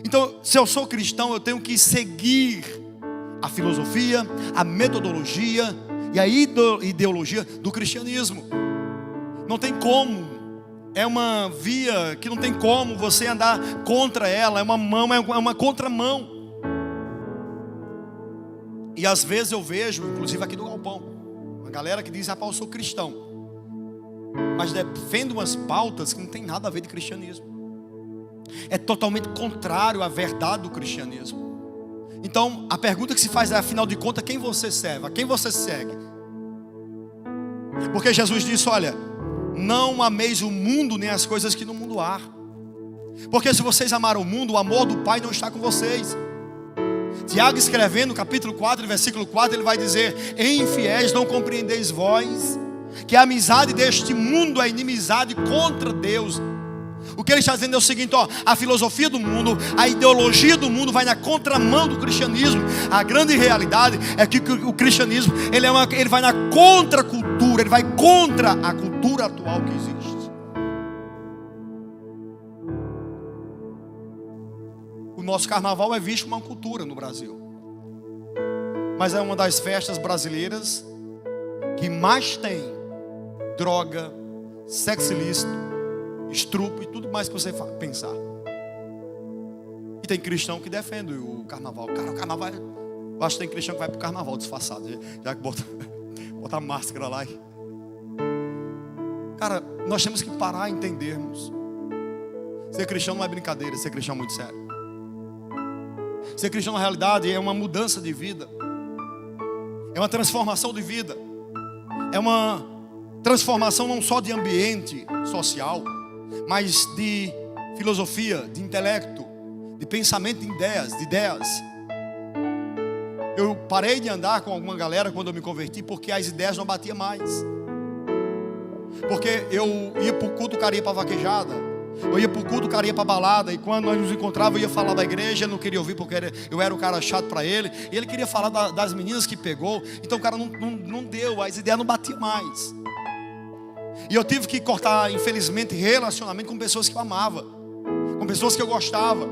Então, se eu sou cristão, eu tenho que seguir a filosofia, a metodologia e a ideologia do cristianismo. Não tem como. É uma via que não tem como você andar contra ela. É uma contramão. E às vezes eu vejo, inclusive aqui do galpão, uma galera que diz: eu sou cristão, mas defende umas pautas que não tem nada a ver de cristianismo. É totalmente contrário à verdade do cristianismo. Então a pergunta que se faz é: afinal de contas, quem você serve? A quem você segue? Porque Jesus disse: olha, não ameis o mundo nem as coisas que no mundo há. Porque se vocês amaram o mundo, o amor do Pai não está com vocês. Tiago, escrevendo no capítulo 4, versículo 4, ele vai dizer: infiéis, não compreendeis vós que a amizade deste mundo é inimizade contra Deus. O que ele está dizendo é o seguinte: a filosofia do mundo, a ideologia do mundo vai na contramão do cristianismo. A grande realidade é que o cristianismo ele vai na contracultura, ele vai contra a cultura atual que existe. O nosso carnaval é visto como uma cultura no Brasil, mas é uma das festas brasileiras que mais tem droga, sexo ilícito, estrupo e tudo mais que você pensar. E tem cristão que defende o carnaval. Cara, o carnaval, eu acho que tem cristão que vai pro carnaval disfarçado, já que bota a máscara lá. Cara, nós temos que parar e entendermos. Ser cristão não é brincadeira, ser cristão é muito sério. Ser cristão na realidade é uma mudança de vida, é uma transformação de vida, é uma transformação não só de ambiente social, mas de filosofia, de intelecto, de pensamento, de ideias. Eu parei de andar com alguma galera quando eu me converti, porque as ideias não batiam mais. Porque eu ia para o culto, o cara ia para a vaquejada. Eu ia para o culto, o cara ia para a balada. E quando nós nos encontrávamos, eu ia falar da igreja. Ele não queria ouvir porque eu era o cara chato para ele. E ele queria falar das meninas que pegou. Então o cara não deu, as ideias não batiam mais. E eu tive que cortar, infelizmente, relacionamento com pessoas que eu amava, com pessoas que eu gostava.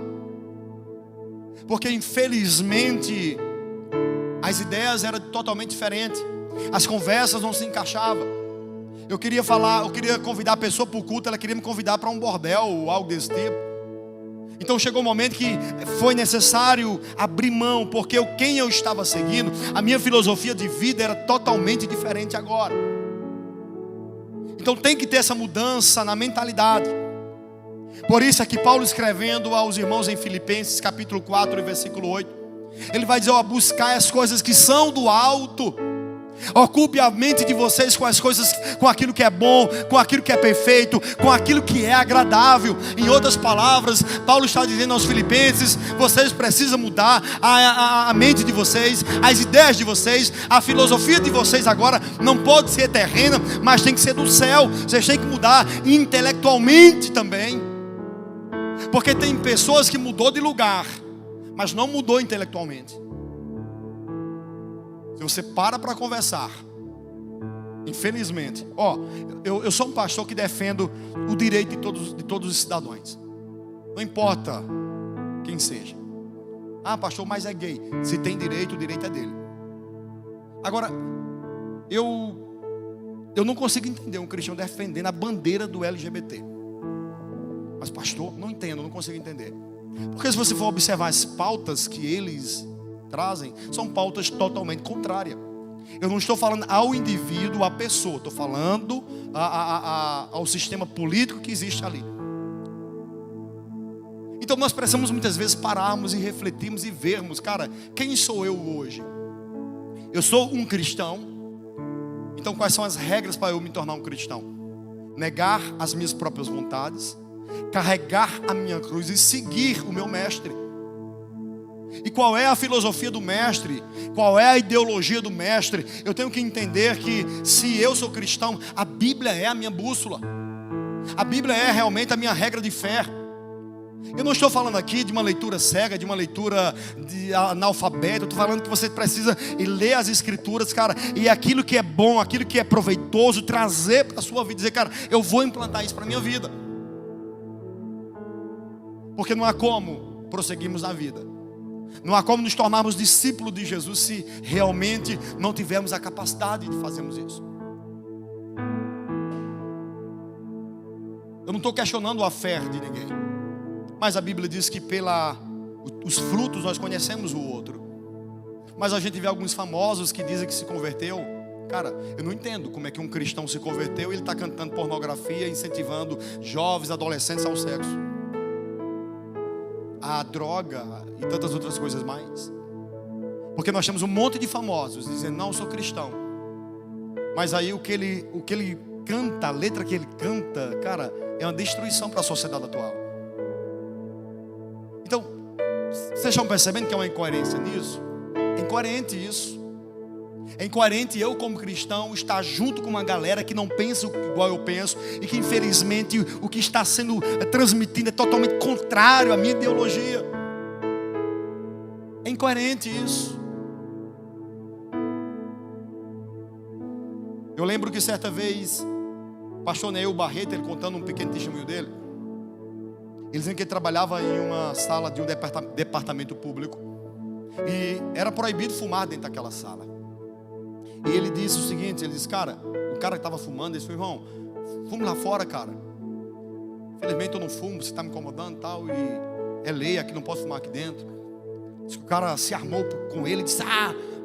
Porque infelizmente as ideias eram totalmente diferentes. As conversas não se encaixavam. Eu queria convidar a pessoa para o culto, ela queria me convidar para um bordel ou algo desse tipo. Então chegou um momento que foi necessário abrir mão, porque quem eu estava seguindo, a minha filosofia de vida era totalmente diferente agora. Então tem que ter essa mudança na mentalidade. Por isso é que Paulo, escrevendo aos irmãos em Filipenses capítulo 4 versículo 8, ele vai dizer: ó, buscar as coisas que são do alto. Ocupe a mente de vocês com as coisas, com aquilo que é bom, com aquilo que é perfeito, com aquilo que é agradável. Em outras palavras, Paulo está dizendo aos filipenses: vocês precisam mudar a mente de vocês, as ideias de vocês, a filosofia de vocês agora não pode ser terrena, mas tem que ser do céu. Vocês têm que mudar intelectualmente também, porque tem pessoas que mudou de lugar, mas não mudou intelectualmente. Se você para conversar, infelizmente, eu sou um pastor que defendo o direito de todos os cidadãos, não importa quem seja. Ah, pastor, mas é gay. Se tem direito, o direito é dele. Agora, eu não consigo entender um cristão defendendo a bandeira do LGBT. Mas pastor, não entendo, não consigo entender. Porque se você for observar as pautas que eles trazem, são pautas totalmente contrárias. Eu não estou falando ao indivíduo, à pessoa, estou falando ao sistema político que existe ali. Então nós precisamos muitas vezes pararmos e refletirmos e vermos, cara, quem sou eu hoje? Eu sou um cristão, então quais são as regras para eu me tornar um cristão? Negar as minhas próprias vontades, carregar a minha cruz e seguir o meu mestre. E qual é a filosofia do mestre? Qual é a ideologia do mestre? Eu tenho que entender que se eu sou cristão, a Bíblia é a minha bússola. A Bíblia é realmente a minha regra de fé. Eu não estou falando aqui de uma leitura cega, de uma leitura de analfabeto. Eu estou falando que você precisa ler as escrituras, cara, e aquilo que é bom, aquilo que é proveitoso, trazer para a sua vida, dizer, cara, eu vou implantar isso para a minha vida. Porque não há como prosseguirmos na vida, não há como nos tornarmos discípulos de Jesus se realmente não tivermos a capacidade de fazermos isso. Eu não estou questionando a fé de ninguém, mas a Bíblia diz que pelos frutos nós conhecemos o outro. Mas a gente vê alguns famosos que dizem que se converteu. Cara, eu não entendo como é que um cristão se converteu e ele está cantando pornografia, incentivando jovens, adolescentes ao sexo, a droga e tantas outras coisas mais. Porque nós temos um monte de famosos dizendo, não, eu sou cristão. Mas aí o que ele canta, a letra que ele canta, cara, é uma destruição para a sociedade atual. Então, vocês estão percebendo que é uma incoerência nisso? É incoerente isso. É incoerente eu, como cristão, estar junto com uma galera que não pensa igual eu penso e que infelizmente o que está sendo transmitido é totalmente contrário à minha ideologia. É incoerente isso. Eu lembro que certa vez o pastor Neil Barreto, ele contando um pequeno testemunho dele, ele dizendo que ele trabalhava em uma sala de um departamento público e era proibido fumar dentro daquela sala. E ele disse o seguinte, ele disse, cara, o cara que estava fumando, ele disse, irmão, fume lá fora, cara. Infelizmente eu não fumo, você está me incomodando e tal, e é lei, aqui não posso fumar aqui dentro. Diz que o cara se armou com ele e disse,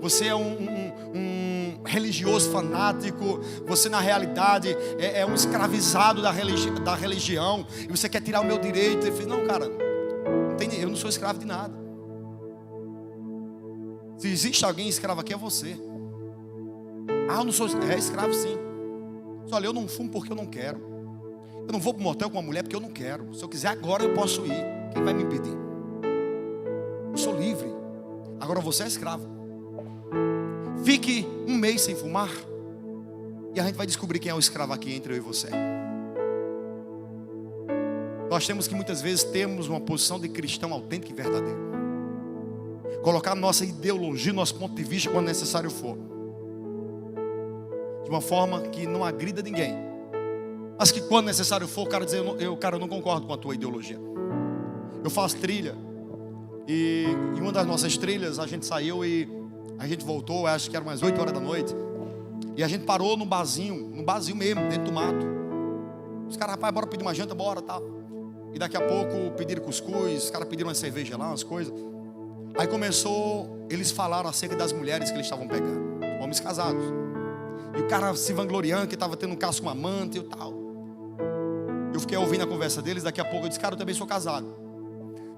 você é um religioso fanático, você na realidade é um escravizado da religião, e você quer tirar o meu direito. Ele fez, não, cara, eu não sou escravo de nada. Se existe alguém escravo aqui é você. Eu não sou escravo sim. Olha, eu não fumo porque eu não quero. Eu não vou para o motel com uma mulher porque eu não quero. Se eu quiser agora eu posso ir. Quem vai me impedir? Eu sou livre. Agora você é escravo. Fique um mês sem fumar e a gente vai descobrir quem é o escravo aqui entre eu e você. Nós temos que muitas vezes termos uma posição de cristão autêntico e verdadeiro. Colocar nossa ideologia, nosso ponto de vista quando necessário for, de uma forma que não agrida ninguém, mas que quando necessário for, o cara dizer, eu não concordo com a tua ideologia. Eu faço trilha e em uma das nossas trilhas a gente saiu e a gente voltou, acho que era umas 8 horas da noite, e a gente parou no barzinho mesmo, dentro do mato. Os caras, rapaz, bora pedir uma janta, bora, tal. E daqui a pouco pediram cuscuz, os caras pediram uma cerveja lá, umas coisas. Aí começou, eles falaram acerca das mulheres que eles estavam pegando, homens casados. E o cara se vangloriando que estava tendo um caso com uma amante e tal. E Eu fiquei ouvindo a conversa deles. Daqui a pouco eu disse: cara, eu também sou casado.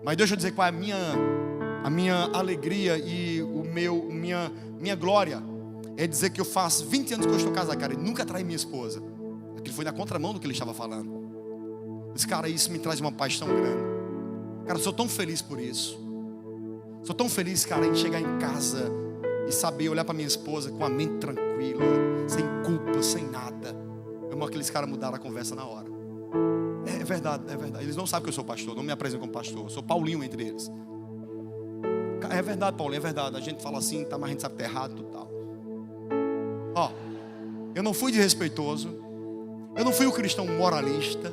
Mas deixa eu dizer qual é a minha alegria e minha glória. É dizer que eu faço 20 anos que eu estou casado, cara, e nunca traí minha esposa. Aquilo foi na contramão do que ele estava falando. Eu disse: cara, isso me traz uma paixão grande. Cara, eu sou tão feliz por isso. Sou tão feliz, cara, em chegar em casa e saber olhar para minha esposa com a mente tranquila, sem culpa, sem nada. Meu irmão, aqueles caras mudaram a conversa na hora. É verdade, é verdade. Eles não sabem que eu sou pastor, não me apresento como pastor. Eu sou Paulinho entre eles. É verdade, Paulinho, é verdade. A gente fala assim, tá, mas a gente sabe que tá errado e tal. Ó, eu não fui desrespeitoso, eu não fui o cristão moralista,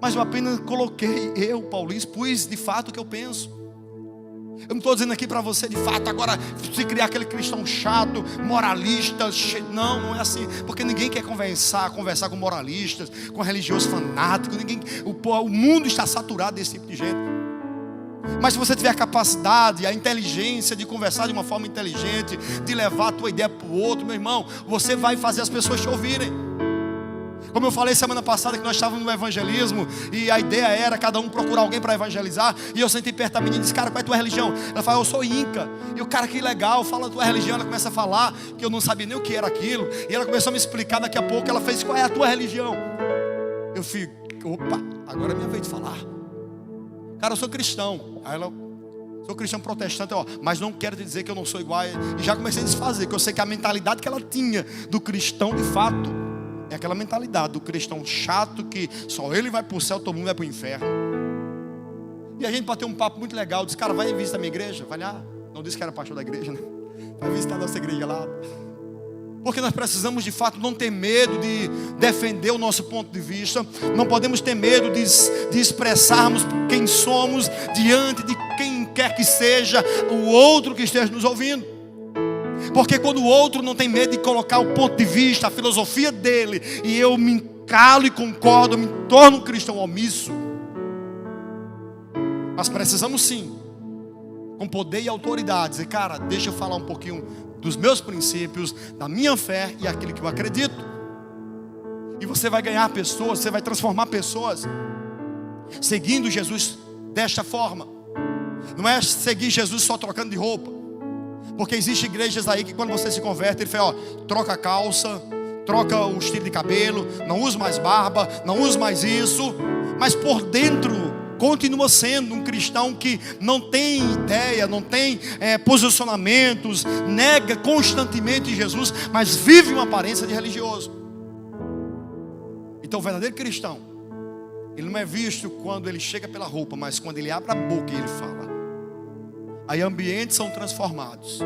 mas eu apenas coloquei, Paulinho, expus de fato o que eu penso. Eu não estou dizendo aqui para você de fato agora se criar aquele cristão chato, moralista. Não é assim, porque ninguém quer conversar com moralistas, com religiosos fanáticos. O mundo está saturado desse tipo de gente. Mas se você tiver a capacidade, a inteligência de conversar de uma forma inteligente, de levar a tua ideia para o outro, meu irmão, você vai fazer as pessoas te ouvirem. Como eu falei semana passada que nós estávamos no evangelismo e a ideia era cada um procurar alguém para evangelizar. E eu sentei perto da menina e disse: cara, qual é a tua religião? Ela falou: eu sou Inca. E o cara, que legal, fala a tua religião. Ela começa a falar que eu não sabia nem o que era aquilo. E ela começou a me explicar. Daqui a pouco ela fez: qual é a tua religião? Eu fico: opa, agora é minha vez de falar. Cara, eu sou cristão. Aí ela: sou cristão protestante, mas não quero te dizer que eu não sou igual. E já comecei a desfazer, que eu sei que a mentalidade que ela tinha do cristão de fato é aquela mentalidade do cristão chato, que só ele vai para o céu, todo mundo vai para o inferno. E a gente bateu um papo muito legal. Disse: cara, vai visitar a minha igreja? Vai lá. Não disse que era pastor da igreja, né? Vai visitar a nossa igreja lá. Porque nós precisamos de fato não ter medo de defender o nosso ponto de vista. Não podemos ter medo de expressarmos quem somos diante de quem quer que seja o outro que esteja nos ouvindo. Porque quando o outro não tem medo de colocar o ponto de vista, a filosofia dele, e eu me calo e concordo, eu me torno um cristão omisso. Mas precisamos sim, com poder e autoridade, dizer: cara, deixa eu falar um pouquinho dos meus princípios, da minha fé e aquilo que eu acredito. E você vai ganhar pessoas, você vai transformar pessoas seguindo Jesus desta forma. Não é seguir Jesus só trocando de roupa. Porque existem igrejas aí que quando você se converte, ele fala: troca a calça, troca o estilo de cabelo, não usa mais barba, não usa mais isso. Mas por dentro continua sendo um cristão que não tem ideia, não tem posicionamentos, nega constantemente Jesus, mas vive uma aparência de religioso. Então o verdadeiro cristão, ele não é visto quando ele chega pela roupa, mas quando ele abre a boca e ele fala. Aí ambientes são transformados,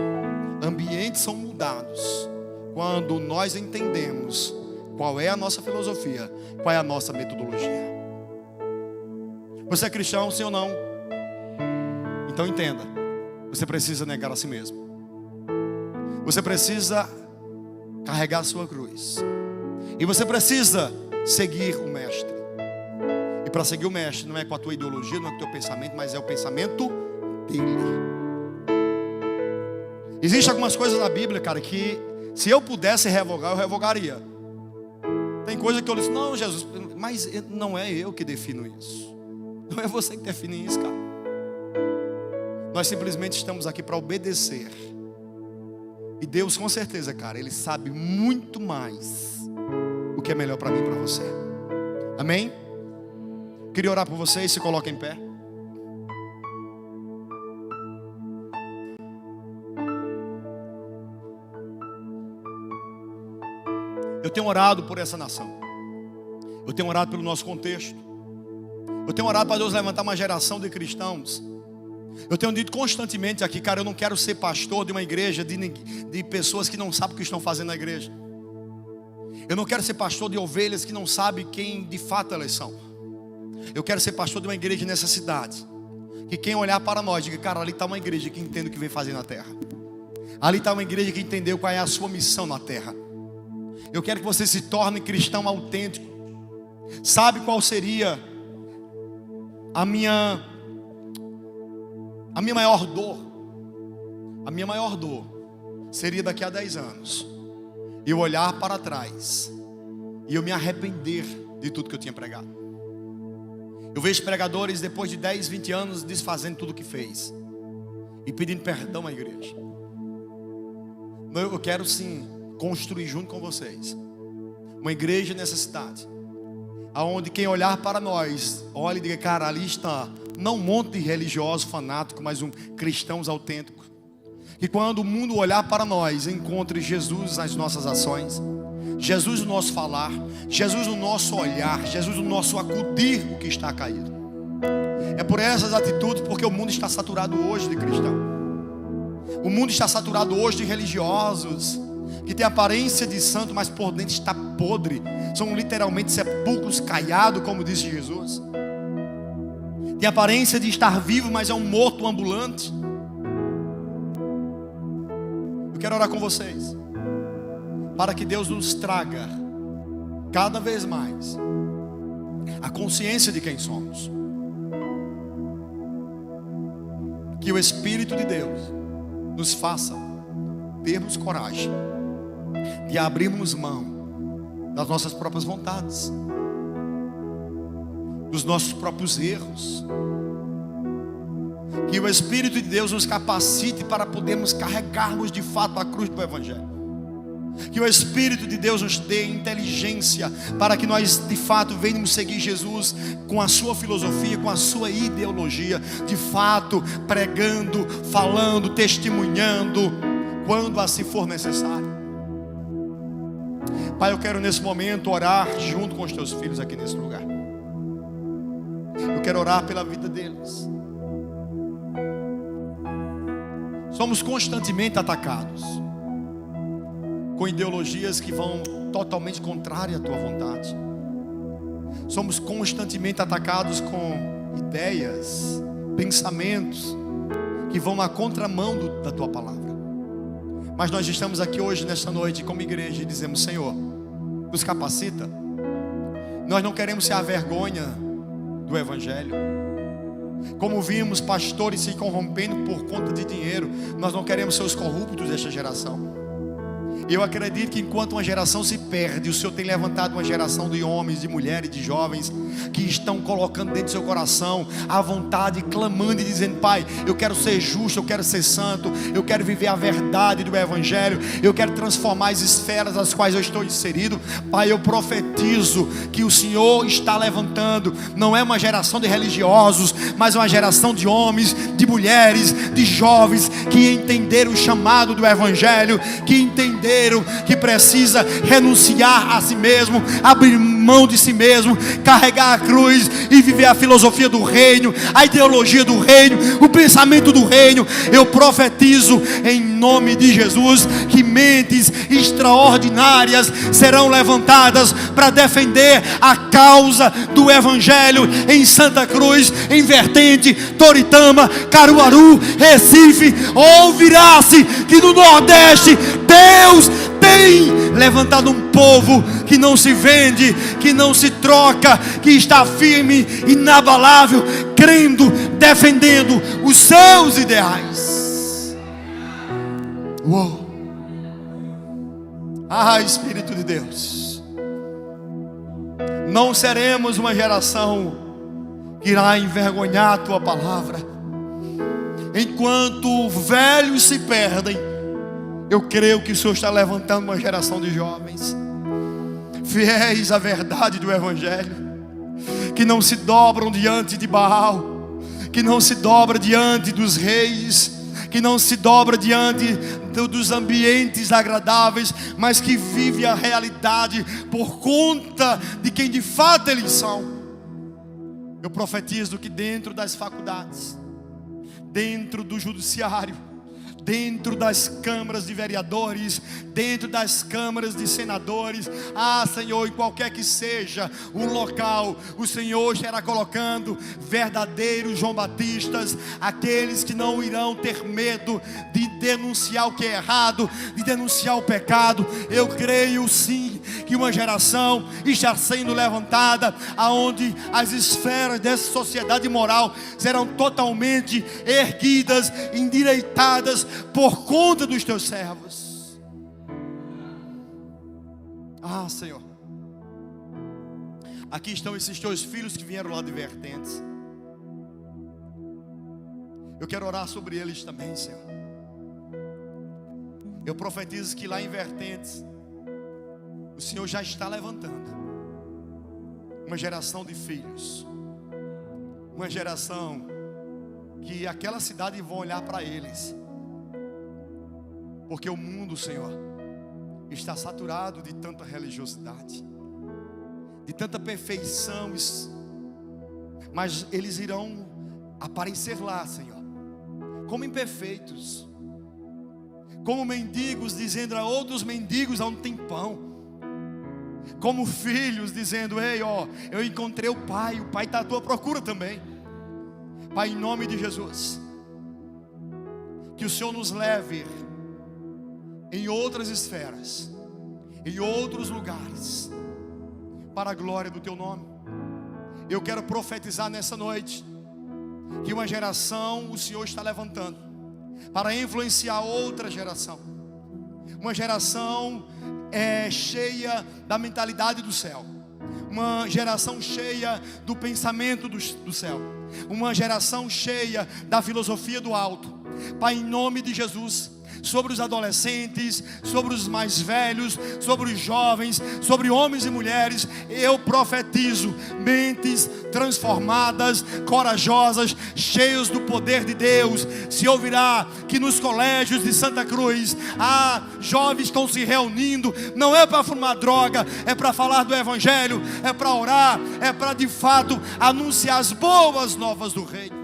ambientes são mudados, quando nós entendemos qual é a nossa filosofia, qual é a nossa metodologia. Você é cristão, sim ou não? Então entenda, você precisa negar a si mesmo. Você precisa carregar a sua cruz. E você precisa seguir o mestre. E para seguir o mestre não é com a tua ideologia, não é com o teu pensamento, mas é o pensamento dele. Existem algumas coisas na Bíblia, cara, que se eu pudesse revogar, eu revogaria. Tem coisa que eu disse: não, Jesus, mas não é eu que defino isso. Não é você que define isso, cara. Nós simplesmente estamos aqui para obedecer. E Deus, com certeza, cara, Ele sabe muito mais o que é melhor para mim e para você. Amém? Queria orar por vocês, se coloquem em pé. Eu tenho orado por essa nação. Eu tenho orado pelo nosso contexto. Eu tenho orado para Deus levantar uma geração de cristãos. Eu tenho dito constantemente aqui: cara, eu não quero ser pastor de uma igreja de pessoas que não sabem o que estão fazendo na igreja. Eu não quero ser pastor de ovelhas que não sabem quem de fato elas são. Eu quero ser pastor de uma igreja nessa cidade, que quem olhar para nós diga: cara, ali está uma igreja que entende o que vem fazer na terra. Ali está uma igreja que entendeu qual é a sua missão na terra. Eu quero que você se torne cristão autêntico. Sabe qual seria a minha maior dor? A minha maior dor seria daqui a 10 anos eu olhar para trás e eu me arrepender de tudo que eu tinha pregado. Eu vejo pregadores depois de 10, 20 anos desfazendo tudo o que fez e pedindo perdão à igreja. Eu quero sim construir junto com vocês uma igreja nessa cidade, aonde quem olhar para nós olhe e diga: cara, ali está, não um monte de religioso fanático, mas cristãos autênticos. Que quando o mundo olhar para nós, encontre Jesus nas nossas ações, Jesus no nosso falar, Jesus no nosso olhar, Jesus no nosso acudir o que está caído. É por essas atitudes, porque o mundo está saturado hoje de cristão. O mundo está saturado hoje de religiosos que tem aparência de santo, mas por dentro está podre. São literalmente sepulcros caiados, como disse Jesus. Tem aparência de estar vivo, mas é um morto ambulante. Eu quero orar com vocês, para que Deus nos traga cada vez mais a consciência de quem somos. Que o Espírito de Deus nos faça termos coragem de abrirmos mão das nossas próprias vontades, dos nossos próprios erros. Que o Espírito de Deus nos capacite para podermos carregarmos de fato a cruz do Evangelho. Que o Espírito de Deus nos dê inteligência para que nós de fato venhamos seguir Jesus com a sua filosofia, com a sua ideologia, de fato pregando, falando, testemunhando, quando assim for necessário. Pai, eu quero nesse momento orar junto com os teus filhos aqui nesse lugar. Eu quero orar pela vida deles. Somos constantemente atacados com ideologias que vão totalmente contrárias à tua vontade. Somos constantemente atacados com ideias, pensamentos que vão na contramão da tua palavra. Mas nós estamos aqui hoje, nesta noite, como igreja, e dizemos: Senhor, nos capacita. Nós não queremos ser a vergonha do Evangelho. Como vimos pastores se corrompendo por conta de dinheiro, nós não queremos ser os corruptos desta geração. Eu acredito que enquanto uma geração se perde, o Senhor tem levantado uma geração de homens, de mulheres, de jovens que estão colocando dentro do seu coração a vontade, clamando e dizendo: Pai, eu quero ser justo, eu quero ser santo, eu quero viver a verdade do Evangelho, eu quero transformar as esferas nas quais eu estou inserido. Pai, eu profetizo que o Senhor está levantando, não é uma geração de religiosos, mas uma geração de homens, de mulheres, de jovens que entenderam o chamado do Evangelho, que entenderam que precisa renunciar a si mesmo, abrir mão de si mesmo, carregar a cruz e viver a filosofia do reino, a ideologia do reino, o pensamento do reino. Eu profetizo em nome de Jesus que mentes extraordinárias serão levantadas para defender a causa do Evangelho em Santa Cruz, em Vertente, Toritama, Caruaru, Recife. Ouvirá-se que no Nordeste Deus tem levantado um povo que não se vende, que não se troca, que está firme, inabalável, crendo, defendendo os seus ideais. Uou! Ah, Espírito de Deus, não seremos uma geração que irá envergonhar a tua palavra. Enquanto velhos se perdem, eu creio que o Senhor está levantando uma geração de jovens fiéis à verdade do Evangelho, que não se dobram diante de Baal, que não se dobra diante dos reis, que não se dobra diante dos ambientes agradáveis, mas que vive a realidade por conta de quem de fato eles são. Eu profetizo que dentro das faculdades, dentro do judiciário, dentro das câmaras de vereadores, dentro das câmaras de senadores, Senhor, em qualquer que seja o local, o Senhor estará colocando verdadeiros João Batistas, aqueles que não irão ter medo de denunciar o que é errado, de denunciar o pecado. Eu creio sim que uma geração está sendo levantada, aonde as esferas dessa sociedade moral serão totalmente erguidas, endireitadas por conta dos teus servos. Senhor, aqui estão esses teus filhos que vieram lá de Vertentes. Eu quero orar sobre eles também, Senhor. Eu profetizo que lá em Vertentes, o Senhor já está levantando uma geração de filhos, uma geração que aquela cidade vão olhar para eles, porque o mundo, Senhor, está saturado de tanta religiosidade, de tanta perfeição, mas eles irão aparecer lá, Senhor, como imperfeitos, como mendigos dizendo a outros mendigos aonde tem pão, como filhos dizendo: ei, ó, eu encontrei o Pai está à tua procura também. Pai, em nome de Jesus, que o Senhor nos leve em outras esferas, em outros lugares, para a glória do teu nome. Eu quero profetizar nessa noite que uma geração o Senhor está levantando para influenciar outra geração, uma geração cheia da mentalidade do céu, uma geração cheia do pensamento do céu, uma geração cheia da filosofia do alto. Pai, em nome de Jesus, sobre os adolescentes, sobre os mais velhos, sobre os jovens, sobre homens e mulheres, eu profetizo mentes transformadas, corajosas, cheios do poder de Deus. Se ouvirá que nos colégios de Santa Cruz, jovens estão se reunindo, não é para fumar droga, é para falar do Evangelho, é para orar, é para de fato anunciar as boas novas do Rei.